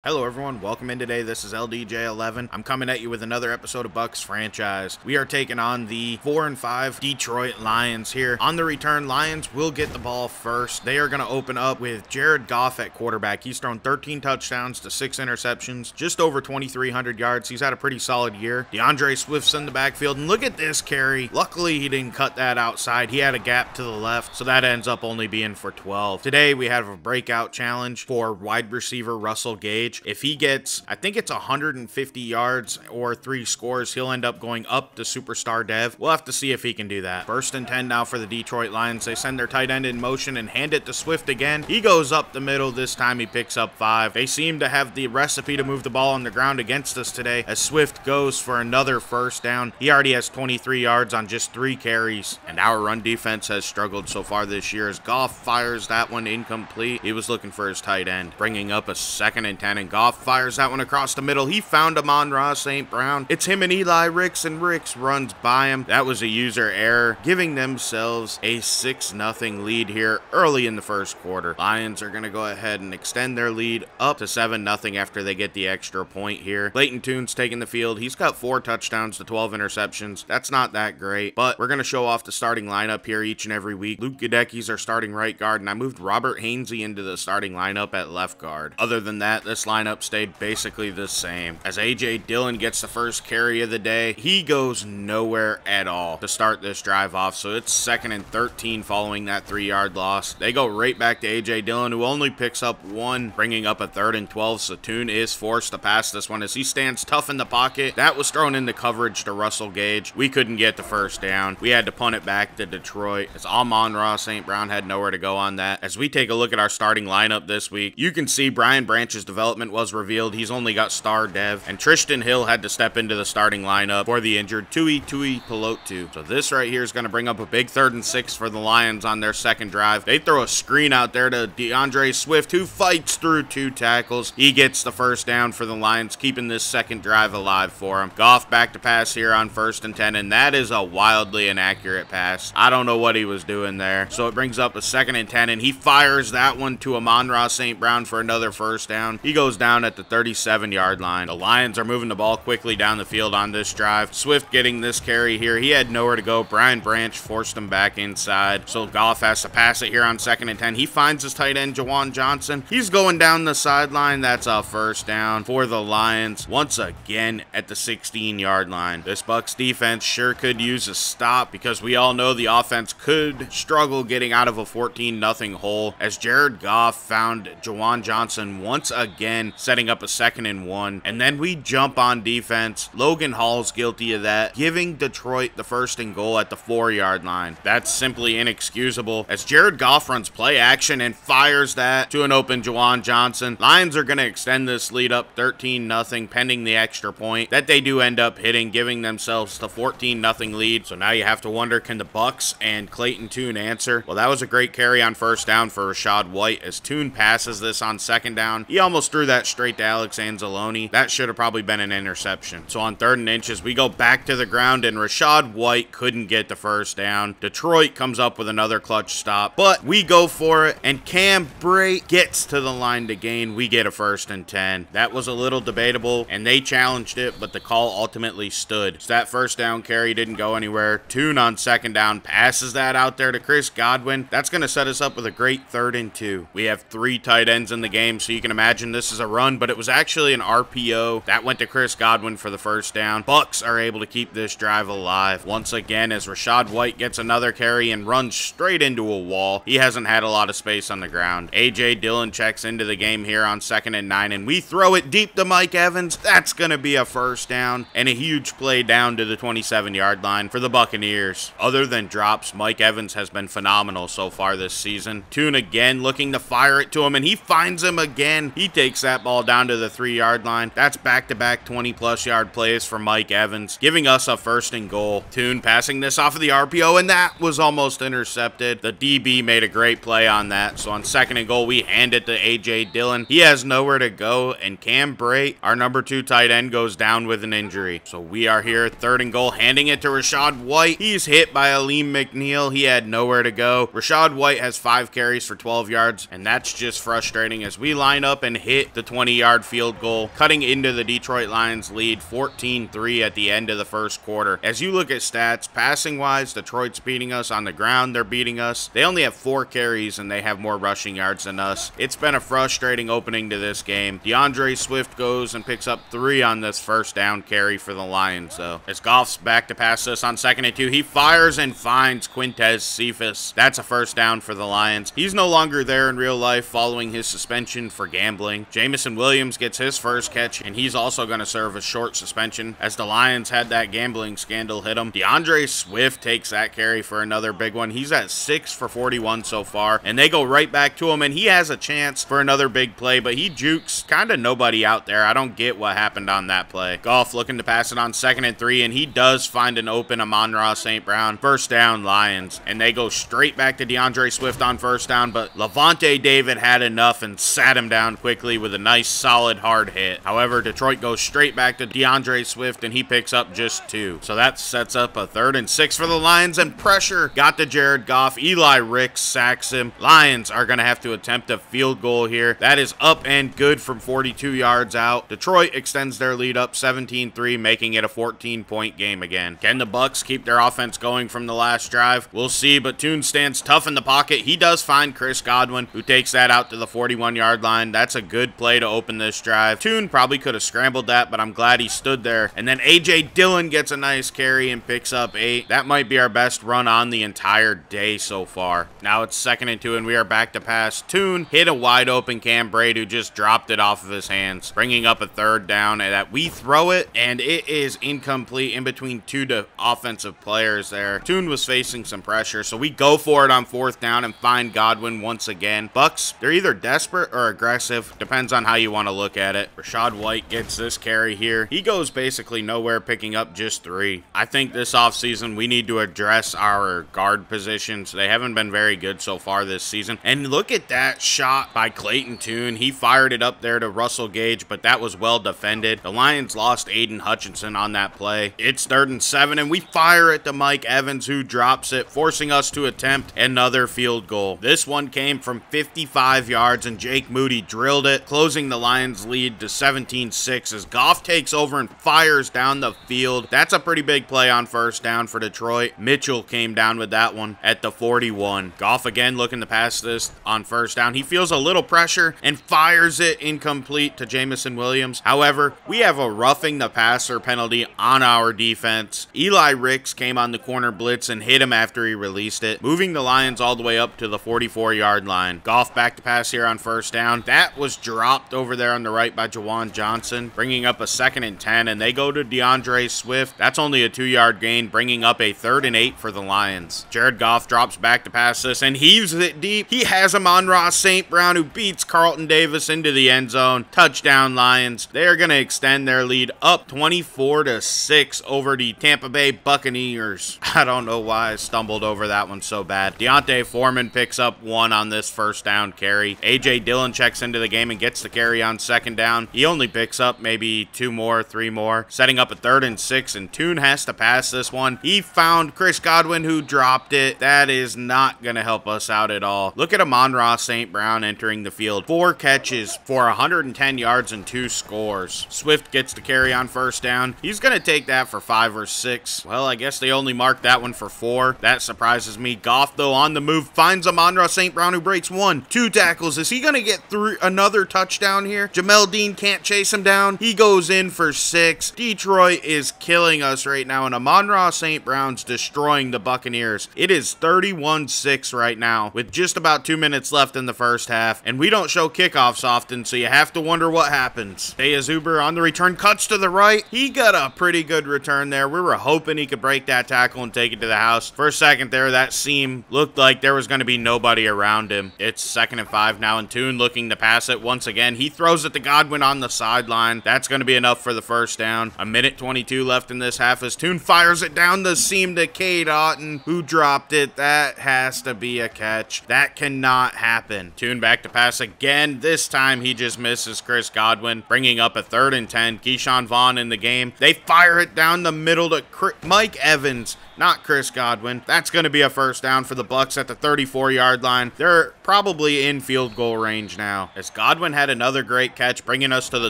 Hello everyone, welcome in today. This is LDJ11. I'm coming at you with another episode of Bucs Franchise. We are taking on the 4-5 Detroit Lions here. On the return, Lions will get the ball first. They are going to open up with Jared Goff at quarterback. He's thrown 13 touchdowns to 6 interceptions, just over 2,300 yards. He's had a pretty solid year. DeAndre Swift's in the backfield, and look at this carry. Luckily, he didn't cut that outside. He had a gap to the left, so that ends up only being for 12. Today, we have a breakout challenge for wide receiver Russell Gage. If he gets, I think it's 150 yards or 3 scores, he'll end up going up to superstar dev. We'll have to see if he can do that. First and 10 now for the Detroit Lions. They send their tight end in motion and hand it to Swift again. He goes up the middle. This time he picks up 5. They seem to have the recipe to move the ball on the ground against us today as Swift goes for another first down. He already has 23 yards on just 3 carries, and our run defense has struggled so far this year as Goff fires that one incomplete. He was looking for his tight end, bringing up a 2nd and 10, and Goff fires that one across the middle. He found Amon-Ra St. Brown. It's him and Eli Ricks, and Ricks runs by him. That was a user error, giving themselves a 6-0 lead here early in the first quarter. Lions are going to go ahead and extend their lead up to 7-0 after they get the extra point here. Clayton Tune's taking the field. He's got 4 touchdowns to 12 interceptions. That's not that great, but we're going to show off the starting lineup here each and every week. Luke Gadecki's our starting right guard, and I moved Robert Hainsey into the starting lineup at left guard. Other than that, this lineup stayed basically the same. As A.J. Dillon gets the first carry of the day, he goes nowhere at all to start this drive off, so it's 2nd and 13 following that 3-yard loss. They go right back to A.J. Dillon, who only picks up 1, bringing up a 3rd and 12, so Tune is forced to pass this one as he stands tough in the pocket. That was thrown into coverage to Russell Gage. We couldn't get the first down. We had to punt it back to Detroit as Amon-Ra St. Brown had nowhere to go on that. As we take a look at our starting lineup this week, you can see Brian Branch's development was revealed. He's only got star dev, and Tristan Hill had to step into the starting lineup for the injured Tui Pelotu. So this right here is going to bring up a big 3rd and 6 for the Lions on their second drive. They throw a screen out there to DeAndre Swift, who fights through 2 tackles. He gets the first down for the Lions, keeping this second drive alive for him. Goff back to pass here on 1st and 10, and that is a wildly inaccurate pass. I don't know what he was doing there. So it brings up a 2nd and 10, and he fires that one to Amon-Ra St. Brown for another first down. He goes down at the 37-yard line. The Lions are moving the ball quickly down the field on this drive. Swift getting this carry here. He had nowhere to go. Brian Branch forced him back inside, so Goff has to pass it here on 2nd and 10. He finds his tight end, Juwan Johnson. He's going down the sideline. That's a first down for the Lions once again at the 16-yard line. This Bucs defense sure could use a stop because we all know the offense could struggle getting out of a 14-0 hole as Jared Goff found Juwan Johnson once again, setting up a 2nd and 1, and then we jump on defense. Logan Hall's guilty of that, giving Detroit the 1st and goal at the 4-yard line. That's simply inexcusable as Jared Goff runs play action and fires that to an open Juwan Johnson. Lions are going to extend this lead up 13-0 pending the extra point that they do end up hitting, giving themselves the 14-0 lead. So now you have to wonder, can the Bucs and Clayton Tune answer? Well, that was a great carry on 1st down for Rachaad White as Tune passes this on 2nd down. He almost threw that straight to Alex Anzalone. That should have probably been an interception. So on 3rd and inches, we go back to the ground, and Rachaad White couldn't get the first down. Detroit comes up with another clutch stop, but we go for it, and Cam Brate gets to the line to gain. We get a 1st and 10. That was a little debatable, and they challenged it, but the call ultimately stood. So that first down carry didn't go anywhere. Tune on 2nd down passes that out there to Chris Godwin. That's going to set us up with a great 3rd and 2. We have 3 tight ends in the game, so you can imagine this is a run, but it was actually an RPO that went to Chris Godwin for the first down. Bucs are able to keep this drive alive once again as Rachaad White gets another carry and runs straight into a wall. He hasn't had a lot of space on the ground. A.J. Dillon checks into the game here on 2nd and 9, and we throw it deep to Mike Evans. That's going to be a first down and a huge play down to the 27-yard line for the Buccaneers. Other than drops, Mike Evans has been phenomenal so far this season. Tune again looking to fire it to him, and he finds him again. He takes that ball down to the 3-yard line. That's back-to-back 20-plus yard plays for Mike Evans, giving us a 1st and goal. Tune passing this off of the RPO, and that was almost intercepted. The DB made a great play on that. So on 2nd and goal, we hand it to A.J. Dillon. He has nowhere to go, and Cam Brate, our number 2 tight end, goes down with an injury. So we are here, 3rd and goal, handing it to Rachaad White. He's hit by Aleem McNeil. He had nowhere to go. Rachaad White has 5 carries for 12 yards, and that's just frustrating as we line up and hit hit the 20-yard field goal, cutting into the Detroit Lions lead 14-3 at the end of the first quarter. As you look at stats, passing-wise, Detroit's beating us. On the ground, they're beating us. They only have 4 carries, and they have more rushing yards than us. It's been a frustrating opening to this game. DeAndre Swift goes and picks up 3 on this first down carry for the Lions, though. As Goff's back to pass this on 2nd and 2, he fires and finds Quintez Cephas. That's a first down for the Lions. He's no longer there in real life following his suspension for gambling. Jamison Williams gets his first catch, and he's also going to serve a short suspension as the Lions had that gambling scandal hit him. DeAndre Swift takes that carry for another big one. He's at 6 for 41 so far, and they go right back to him, and he has a chance for another big play, but he jukes kind of nobody out there. I don't get what happened on that play. Goff looking to pass it on 2nd and 3, and he does find an open Amon-Ra St. Brown. First down, Lions, and they go straight back to DeAndre Swift on first down, but Levante David had enough and sat him down quickly with a nice, solid, hard hit. However, Detroit goes straight back to DeAndre Swift, and he picks up just 2. So that sets up a 3rd and 6 for the Lions, and pressure got to Jared Goff. Eli Ricks sacks him. Lions are going to have to attempt a field goal here. That is up and good from 42 yards out. Detroit extends their lead up 17-3, making it a 14-point game again. Can the Bucs keep their offense going from the last drive? We'll see, but Tune stands tough in the pocket. He does find Chris Godwin, who takes that out to the 41-yard line. That's a good play to open this drive. Tune probably could have scrambled that, but I'm glad he stood there. And then A.J. Dillon gets a nice carry and picks up 8. That might be our best run on the entire day so far. Now it's 2nd and 2, and we are back to pass. Tune hit a wide open Cam Brady, who just dropped it off of his hands, bringing up a 3rd down, and that we throw it, and it is incomplete in between 2 offensive players there. Tune was facing some pressure, so we go for it on 4th down and find Godwin once again. Bucs, they're either desperate or aggressive, depends on how you want to look at it. Rachaad White gets this carry here. He goes basically nowhere, picking up just 3. I think this offseason we need to address our guard positions. They haven't been very good so far this season. And look at that shot by Clayton Tune. He fired it up there to Russell Gage, but that was well defended. The Lions lost Aiden Hutchinson on that play. It's 3rd and 7, and we fire it to Mike Evans, who drops it, forcing us to attempt another field goal. This one came from 55 yards, and Jake Moody drilled it, closing the Lions lead to 17-6 as Goff takes over and fires down the field. That's a pretty big play on first down for Detroit. Mitchell came down with that one at the 41. Goff again looking to pass this on first down. He feels a little pressure and fires it incomplete to Jamison Williams. However, we have a roughing the passer penalty on our defense. Eli Ricks came on the corner blitz and hit him after he released it, moving the Lions all the way up to the 44-yard line. Goff back to pass here on first down. That was dropped over there on the right by Jawan Johnson, bringing up a 2nd and 10, and they go to DeAndre Swift. That's only a 2-yard gain, bringing up a 3rd and 8 for the Lions. Jared Goff drops back to pass this and heaves it deep. He has Amon-Ra St. Brown, who beats Carlton Davis into the end zone. Touchdown, Lions. They are going to extend their lead up 24-6 over the Tampa Bay Buccaneers. I don't know why I stumbled over that one so bad. Deontay Foreman picks up 1 on this first down carry. A.J. Dillon checks into the game and gets the carry on 2nd down. He only picks up maybe 2 more, 3 more, setting up a 3rd and 6, and Tune has to pass this one. He found Chris Godwin, who dropped it. That is not going to help us out at all. Look at Amon-Ra St. Brown entering the field. 4 catches for 110 yards and 2 scores. Swift gets the carry on first down. He's going to take that for 5 or 6. Well, I guess they only marked that one for 4. That surprises me. Goff, though, on the move, finds Amon-Ra St. Brown, who breaks 1, 2 tackles. Is he going to get through another touchdown here? Jamel Dean can't chase him down. He goes in for 6. Detroit is killing us right now, and Amon-Ra St. Brown's destroying the Buccaneers. It is 31-6 right now, with just about 2 minutes left in the first half, and we don't show kickoffs often, so you have to wonder what happens. Dea Zuber on the return, cuts to the right. He got a pretty good return there. We were hoping he could break that tackle and take it to the house. For a second there, that seam looked like there was going to be nobody around him. It's 2nd and 5 now, and Tune looking to pass it once again. He throws it to Godwin on the sideline. That's going to be enough for the first down. A minute 22 left in this half as Tune fires it down the seam to Cade Otton, who dropped it. That has to be a catch. That cannot happen. Tune back to pass again. This time he just misses Chris Godwin, bringing up a 3rd and 10. Keyshawn Vaughn in the game. They fire it down the middle to Mike Evans, not Chris Godwin. That's going to be a first down for the Bucs at the 34-yard line. They're probably in field goal range now, as Godwin had another great catch, bringing us to the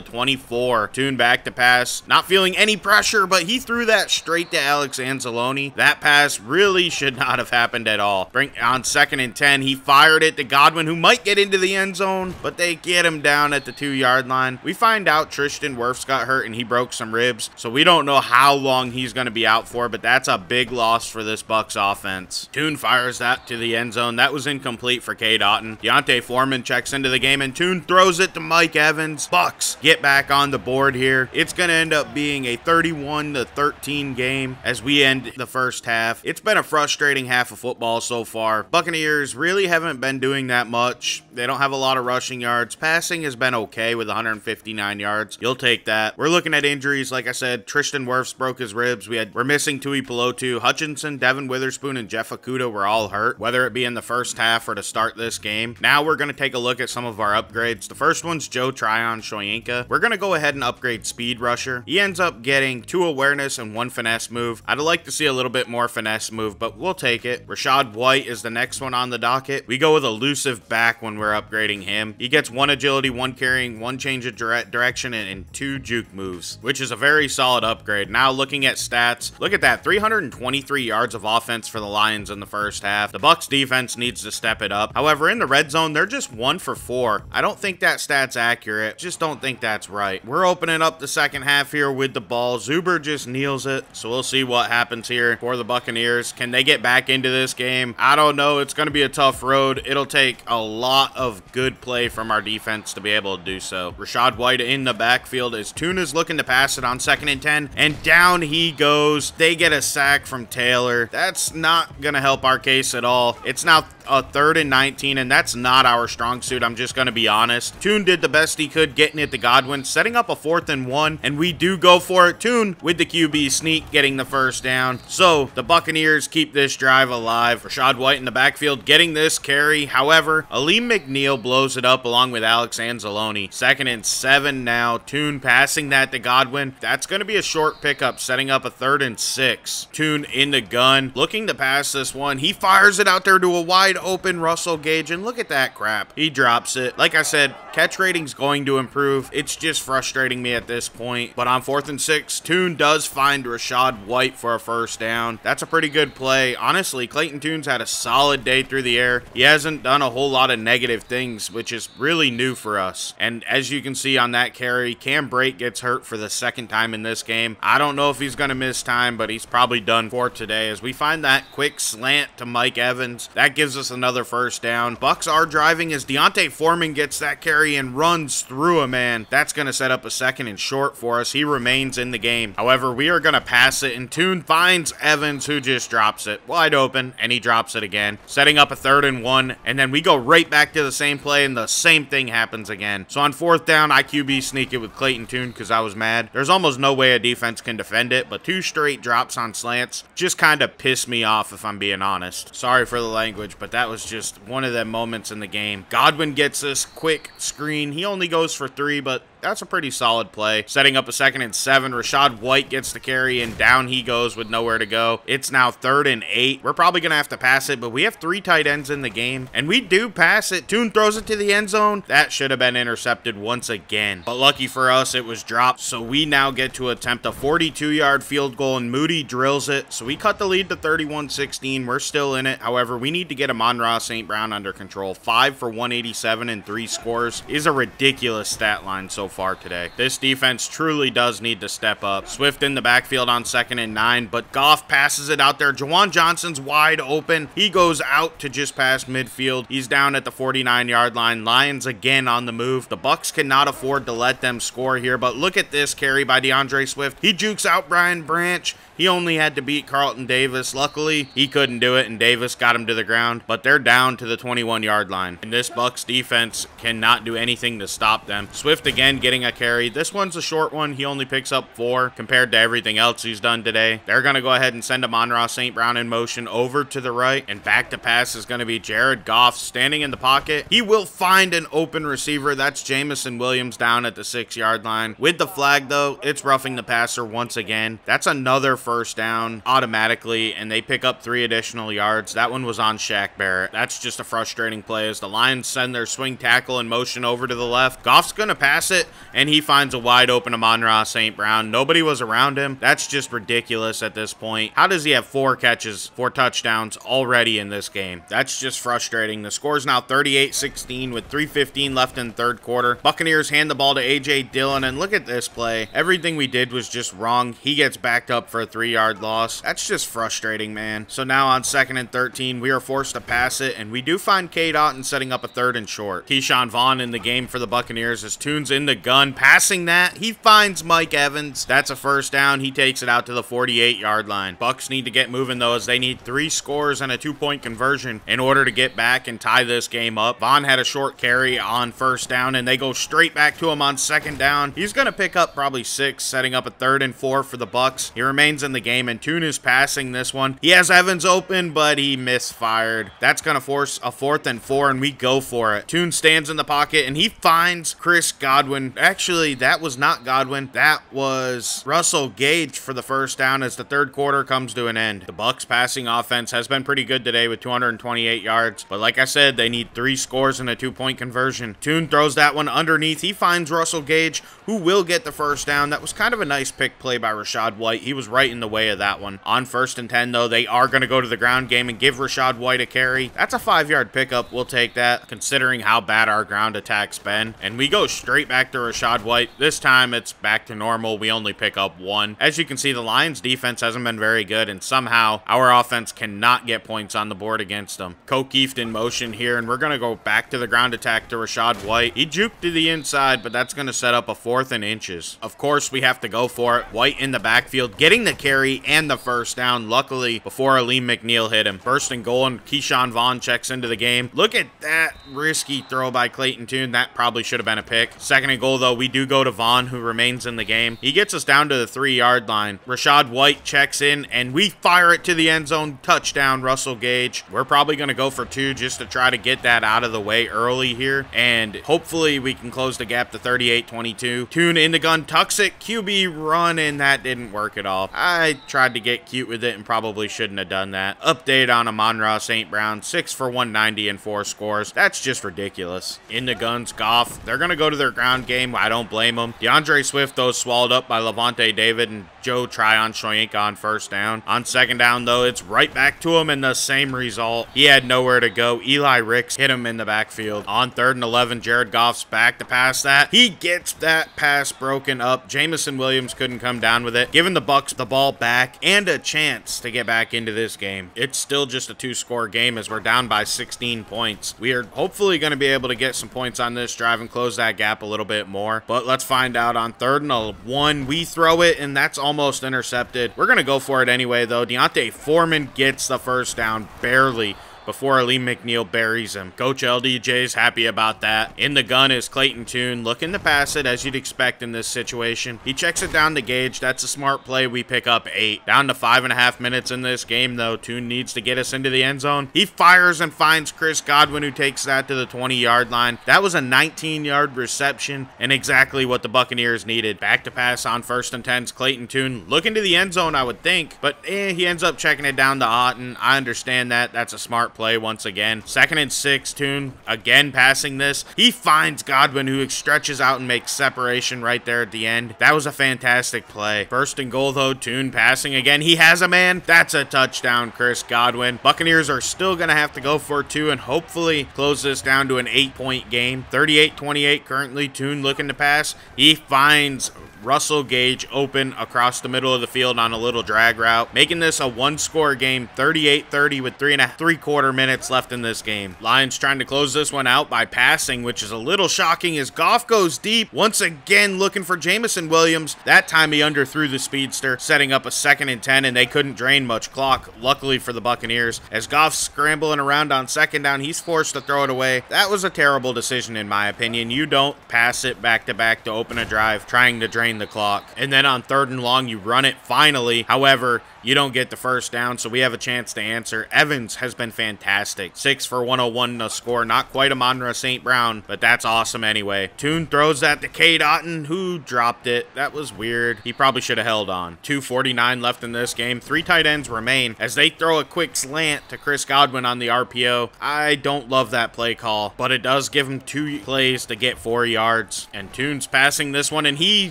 24. Tune back to pass, not feeling any pressure, but he threw that straight to Alex Anzalone. That pass really should not have happened at all. On 2nd and 10, he fired it to Godwin, who might get into the end zone, but they get him down at the 2-yard line. We find out Tristan Wirfs got hurt and he broke some ribs, so we don't know how long he's going to be out for, but that's a big loss for this Bucs offense. Tune fires that to the end zone. That was incomplete for K. Doughton. Deontay Foreman checks into the game, and Tune throws it to Mike Evans. Bucs get back on the board here. It's going to end up being a 31-13 game as we end the first half. It's been a frustrating half of football so far. Buccaneers really haven't been doing that much. They don't have a lot of rushing yards. Passing has been okay with 159 yards. You'll take that. We're looking at injuries. Like I said, Tristan Wirfs broke his ribs. We're missing Tui Pelotu. Hutchinson, Devin Witherspoon, and Jeff Okudah were all hurt, whether it be in the first half or to start this game. Now we're going to take a look at some of our upgrades. The first one's Joe Tryon-Shoyinka. We're going to go ahead and upgrade Speed Rusher. He ends up getting 2 awareness and 1 finesse move. I'd like to see a little bit more finesse move, but we'll take it. Rashad White is the next one on the docket. We go with elusive back when we're upgrading him. He gets 1 agility, 1 carrying, 1 change of direction, and 2 juke moves, which is a very solid upgrade. Now looking at stats, look at that, 323 yards of offense for the Lions in the first half. The Bucs defense needs to step it up. However, in the red zone, they're just 1 for 4. I don't think that stat's accurate. Just don't think that's right. We're opening up the second half here with the ball. Zuber just kneels it, so we'll see what happens here for the Buccaneers. Can they get back into this game? I don't know. It's going to be a tough road. It'll take a lot of good play from our defense to be able to do so. Rashad White in the backfield as Tuna's looking to pass it on 2nd and 10, and down he goes. They get a sack from Taylor. That's not going to help our case at all. It's now a 3rd and 19, and that's not our strong suit. I'm just going to be honest. Tune did the best he could getting it to Godwin, setting up a 4th and 1, and we do go for it. Tune with the QB sneak getting the first down. So the Buccaneers keep this drive alive. Rashad White in the backfield getting this carry. However, Aleem McNeil blows it up along with Alex Anzalone. 2nd and 7 now. Tune passing that to Godwin. That's going to be a short pickup, setting up a 3rd and 6. Tune in the gun, looking to pass this one. He fires it out there to a wide open Russell Gage, and look at that crap. He drops it. Like I said, catch rating's going to improve. It's just frustrating me at this point. But on 4th and 6, Tune does find Rashad White for a first down. That's a pretty good play. Honestly, Clayton Tune's had a solid day through the air. He hasn't done a whole lot of negative things, which is really new for us. And as you can see on that carry, Cam Brate gets hurt for the 2nd time in this game. I don't know if he's going to miss time, but he's probably done for today as we find that quick slant to Mike Evans. That gives us another first down. Bucs are driving as Deontay Foreman gets that carry and runs through a man. That's going to set up a 2nd and short for us. He remains in the game. However, we are going to pass it, and Tune finds Evans, who just drops it wide open, and he drops it again, setting up a 3rd and 1, and then we go right back to the same play, and the same thing happens again. So on 4th down, I QB sneak it with Clayton Tune because I was mad. There's almost no way a defense can defend it, but 2 straight drops on slants just kind of pissed me off, if I'm being honest. Sorry for the language, but that was just one of them moments in the game. Godwin gets this quick screen. He only goes for 3, but that's a pretty solid play. Setting up a 2nd and 7. Rashad White gets the carry, and down he goes with nowhere to go. It's now 3rd and 8. We're probably going to have to pass it, but we have 3 tight ends in the game, and we do pass it. Tune throws it to the end zone. That should have been intercepted once again. But lucky for us, it was dropped, so we now get to attempt a 42-yard field goal, and Moody drills it. So we cut the lead to 31-16. We're still in it. However, we need to get Amon-Ra St. Brown under control. 5 for 187 and 3 scores is a ridiculous stat line so far today. This defense truly does need to step up. Swift in the backfield on 2nd and 9, but Goff passes it out there. Jawan Johnson's wide open. He goes out to just past midfield. He's down at the 49-yard line. Lions again on the move. The Bucs cannot afford to let them score here, but look at this carry by DeAndre Swift. He jukes out Brian Branch. He only had to beat Carlton Davis. Luckily, he couldn't do it, and Davis got him to the ground, but they're down to the 21-yard line, and this Bucs defense cannot do anything to stop them. Swift again getting a carry. This one's a short one. He only picks up 4 compared to everything else he's done today. They're going to go ahead and send Amon-Ra St. Brown in motion over to the right, and back to pass is going to be Jared Goff standing in the pocket. He will find an open receiver. That's Jamison Williams down at the 6-yard line. With the flag, though, it's roughing the passer once again. That's another first down automatically, and they pick up 3 additional yards. That one was on Shaq Barrett. That's just a frustrating play as the Lions send their swing tackle in motion over to the left. Goff's going to pass it, and he finds a wide open Amon-Ra St. Brown. Nobody was around him. That's just ridiculous at this point. How does he have 4 catches, 4 touchdowns already in this game? That's just frustrating. The score is now 38-16 with 3:15 left in the third quarter. Buccaneers hand the ball to A.J. Dillon, and look at this play. Everything we did was just wrong. He gets backed up for a 3-yard loss. That's just frustrating, man. So now on 2nd and 13, we are forced to pass it, and we do find Cade Otton setting up a 3rd and short. Keyshawn Vaughn in the game for the Buccaneers as Tune's in the gun. Passing that, he finds Mike Evans. That's a first down. He takes it out to the 48-yard line. Bucs need to get moving, though, as they need 3 scores and a 2-point conversion in order to get back and tie this game up. Vaughn had a short carry on first down, and they go straight back to him on 2nd down. He's going to pick up probably 6, setting up a 3rd and 4 for the Bucs. He remains in the game, and Tune is passing this one. He has Evans open, but he misfired. That's going to force a 4th and 4, and we go for it. Tune stands in the pocket, and he finds Chris Godwin. Actually, that was not Godwin. That was Russell Gage for the first down as the third quarter comes to an end. The Bucs passing offense has been pretty good today with 228 yards, but like I said, they need 3 scores and a 2-point conversion. Tune throws that one underneath. He finds Russell Gage, who will get the first down. That was kind of a nice pick play by Rachaad White. He was right in the way of that one. On 1st and 10, though, they are going to go to the ground game and give Rachaad White a carry. That's a 5-yard pickup. We'll take that, considering how bad our ground attack's been. And we go straight back to Rachaad White. This time, it's back to normal. We only pick up 1. As you can see, the Lions' defense hasn't been very good, and somehow our offense cannot get points on the board against them. Kokeeft in motion here, and we're going to go back to the ground attack to Rachaad White. He juked to the inside, but that's going to set up a 4th and inches. Of course, we have to go for it. White in the backfield, getting the carry and the first down, luckily, before Aleem McNeil hit him. 1st and goal, and Keyshawn Vaughn checks into the game. Look at that risky throw by Clayton Tune. That probably should have been a pick. 2nd and goal, though, we do go to Vaughn, who remains in the game. He gets us down to the 3-yard line. Rachaad White checks in, and we fire it to the end zone. Touchdown, Russell Gage. We're probably going to go for 2 just to try to get that out of the way early here, and hopefully we can close the gap to 38-22. Tune in the gun, tucks it, QB run, and that didn't work at all. I tried to get cute with it and probably shouldn't have done that. Update on Amon-Ra St. Brown, 6 for 190 and 4 scores. That's just ridiculous. In the guns, Goff. They're going to go to their ground game. I don't blame them. DeAndre Swift, though, swallowed up by Levante David and Joe Tryon-Shoyinka on first down. On 2nd down, though, it's right back to him, and the same result. He had nowhere to go. Eli Ricks hit him in the backfield. On 3rd and 11, Jared Goff's back to pass that. He gets that pass broken up. Jamison Williams couldn't come down with it, giving the Bucs the ball back and a chance to get back into this game. It's still just a 2-score game as we're down by 16 points. We are hopefully going to be able to get some points on this drive and close that gap a little bit more, but let's find out. On 3rd and 1, we throw it, and that's almost intercepted. We're going to go for it anyway, though. Deontay Foreman gets the first down, barely, before Aleem McNeil buries him. Coach LDJ's happy about that. In the gun is Clayton Tune, looking to pass it as you'd expect in this situation. He checks it down to Gage. That's a smart play. We pick up 8. Down to 5.5 minutes in this game, though. Tune needs to get us into the end zone. He fires and finds Chris Godwin, who takes that to the 20-yard line. That was a 19-yard reception and exactly what the Buccaneers needed. Back to pass on 1st and 10's Clayton Tune. Looking to the end zone, I would think, but he ends up checking it down to Otton. I understand that. That's a smart play once again. 2nd and 6, Tune again passing this. He finds Godwin, who stretches out and makes separation right there at the end. That was a fantastic play. 1st and goal, though. Tune passing again. He has a man. That's a touchdown, Chris Godwin. Buccaneers are still going to have to go for 2 and hopefully close this down to an 8-point game. 38-28 currently. Tune looking to pass. He finds Russell Gage open across the middle of the field on a little drag route, making this a 1-score game, 38-30 with 3 quarters quarter minutes left in this game. Lions trying to close this one out by passing, which is a little shocking as Goff goes deep, once again looking for Jameson Williams. That time he underthrew the speedster, setting up a 2nd and 10, and they couldn't drain much clock, luckily for the Buccaneers. As Goff's scrambling around on 2nd down, he's forced to throw it away. That was a terrible decision in my opinion. You don't pass it back-to-back to open a drive, trying to drain the clock. And then on 3rd and long, you run it finally. However, you don't get the first down, so we have a chance to answer. Evans has been fantastic. 6 for 101 to score. Not quite a Monra St. Brown, but that's awesome anyway. Tune throws that to K. Dotton, who dropped it. That was weird. He probably should have held on. 2:49 left in this game. 3 tight ends remain as they throw a quick slant to Chris Godwin on the RPO. I don't love that play call, but it does give him 2 plays to get 4 yards. And Tune's passing this one, and he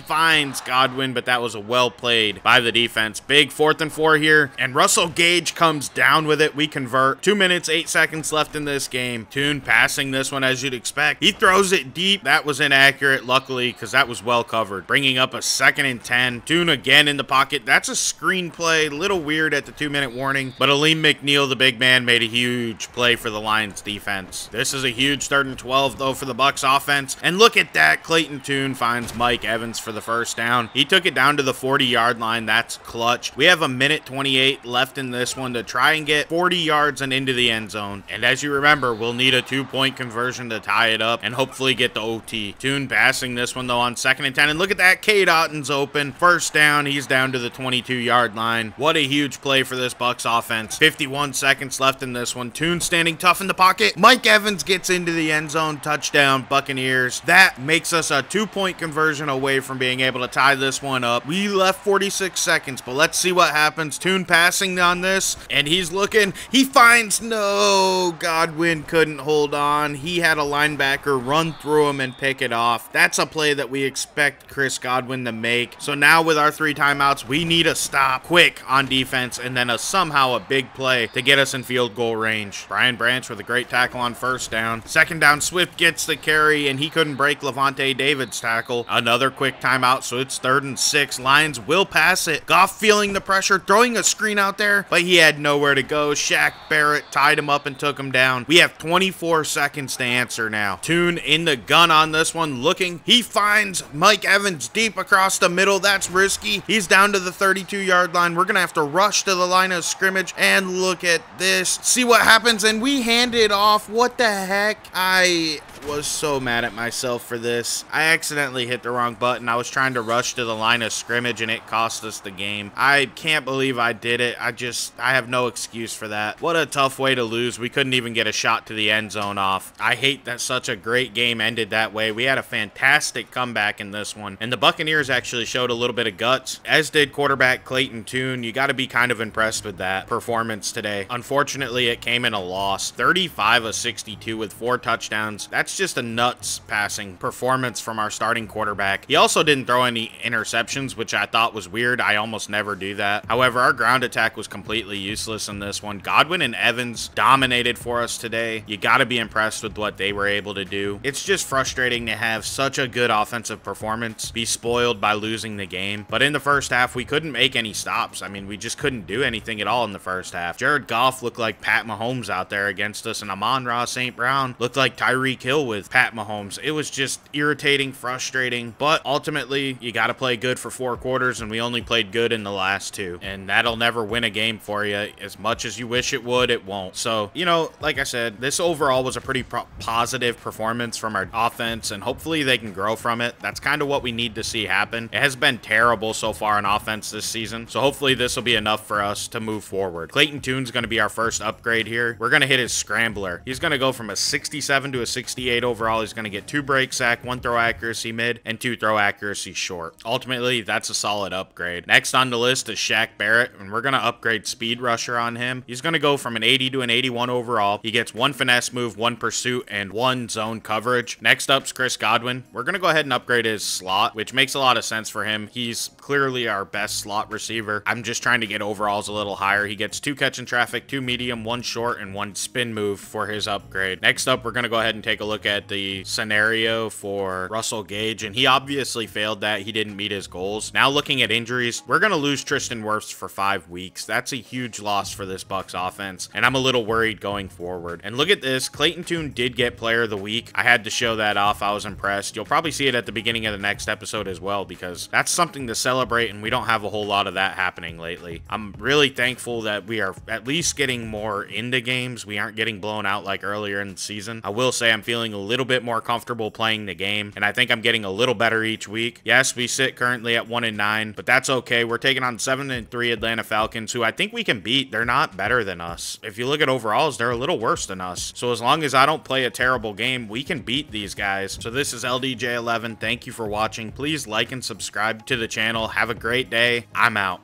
finds Godwin, but that was a well played by the defense. Big 4th and 4 here, and Russell Gage comes down with it. We convert. 2 minutes, 8 seconds left in this game. Tune passing this one as you'd expect. He throws it deep. That was inaccurate, luckily, because that was well covered. Bringing up a 2nd and 10. Tune again in the pocket. That's a screen play. Little weird at the 2-minute warning, but Aleem McNeil, the big man, made a huge play for the Lions defense. This is a huge 3rd and 12, though, for the Bucs offense. And look at that. Clayton Tune finds Mike Evans for the first down. He took it down to the 40-yard line. That's clutch. We have a minute 28 left in this one to try and get 40 yards and into the end zone. And as you remember, we'll need a 2-point conversion to tie it up and hopefully get the OT. Tune passing this one, though, on 2nd and 10. And look at that. K. Dotton's open. First down. He's down to the 22-yard line. What a huge play for this Bucs offense. 51 seconds left in this one. Tune standing tough in the pocket. Mike Evans gets into the end zone. Touchdown, Buccaneers. That makes us a 2-point conversion away from being able to tie this one up. We left 46 seconds, but let's see what happens. Tune passing on this, and he's looking. He finds no. Godwin couldn't hold on. He had a linebacker run through him and pick it off. That's a play that we expect Chris Godwin to make. So now with our 3 timeouts, we need a stop quick on defense, and then somehow a big play to get us in field goal range. Brian Branch with a great tackle on 1st down. 2nd down, Swift gets the carry, and he couldn't break Levante David's tackle. Another quick timeout, so it's 3rd and 6. Lions will pass it. Goff feeling the pressure, throwing a screen out there, but he had nowhere to go. Shaq Barrett tied him up and took him down. We have 24 seconds to answer now. Tune in the gun on this one, looking. He finds Mike Evans deep across the middle. That's risky. He's down to the 32-yard line. We're going to have to rush to the line of scrimmage, and look at this. See what happens, and we hand it off. What the heck? I was so mad at myself for this. I accidentally hit the wrong button. I was trying to rush to the line of scrimmage, and it cost us the game. I can't believe I did it. I have no excuse for that. What a tough way to lose. We couldn't even get a shot to the end zone off. I hate that such a great game ended that way. We had a fantastic comeback in this one, and the Buccaneers actually showed a little bit of guts, as did quarterback Clayton Tune. You got to be kind of impressed with that performance today. Unfortunately, it came in a loss. 35 of 62 with 4 touchdowns. That's just a nuts passing performance from our starting quarterback. He also didn't throw any interceptions, which I thought was weird. I almost never do that. However, our ground attack was completely useless in this one. Godwin and Evans dominated for us today. You got to be impressed with what they were able to do. It's just frustrating to have such a good offensive performance be spoiled by losing the game. But in the first half, we couldn't make any stops. I mean, we just couldn't do anything at all in the first half. Jared Goff looked like Pat Mahomes out there against us, and Amon-Ra St. Brown looked like Tyreek Hill with Pat Mahomes. It was just irritating, frustrating, but ultimately, you got to play good for 4 quarters, and we only played good in the last 2, and that'll never win a game for you. As much as you wish it would, it won't. So, you know, like I said, this overall was a pretty positive performance from our offense, and hopefully they can grow from it. That's kind of what we need to see happen. It has been terrible so far in offense this season, so hopefully this will be enough for us to move forward. Clayton Tune's going to be our first upgrade here. We're going to hit his scrambler. He's going to go from a 67 to a 68 overall. He's going to get 2 break sack, 1 throw accuracy mid, and 2 throw accuracy short. Ultimately, that's a solid upgrade. Next on the list is Shaq Barrett, and we're going to upgrade speed rusher on him. He's going to go from an 80 to an 81 overall. He gets 1 finesse move, 1 pursuit, and 1 zone coverage. Next up's Chris Godwin. We're going to go ahead and upgrade his slot, which makes a lot of sense for him. He's clearly our best slot receiver. I'm just trying to get overalls a little higher. He gets 2 catch in traffic, 2 medium, 1 short, and 1 spin move for his upgrade. Next up, we're going to go ahead and take a look look at the scenario for Russell Gage, and he obviously failed that. He didn't meet his goals. Now looking at injuries, we're going to lose Tristan Wirfs for 5 weeks. That's a huge loss for this Bucs offense, and I'm a little worried going forward. And look at this. Clayton Tune did get player of the week. I had to show that off. I was impressed. You'll probably see it at the beginning of the next episode as well, because that's something to celebrate, and we don't have a whole lot of that happening lately. I'm really thankful that we are at least getting more into games. We aren't getting blown out like earlier in the season. I will say I'm feeling a little bit more comfortable playing the game, and I think I'm getting a little better each week. Yes, we sit currently at 1-9, but that's okay. We're taking on 7-3 Atlanta Falcons, who I think we can beat. They're not better than us. If you look at overalls, they're a little worse than us. So as long as I don't play a terrible game, we can beat these guys. So this is LDJ11. Thank you for watching. Please like and subscribe to the channel. Have a great day. I'm out.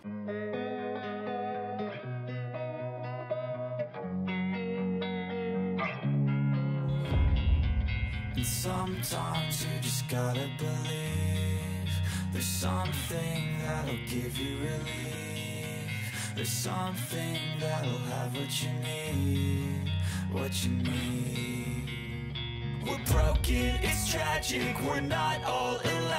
Sometimes you just gotta believe there's something that'll give you relief. There's something that'll have what you need, what you need. We're broken, it's tragic, we're not all alive.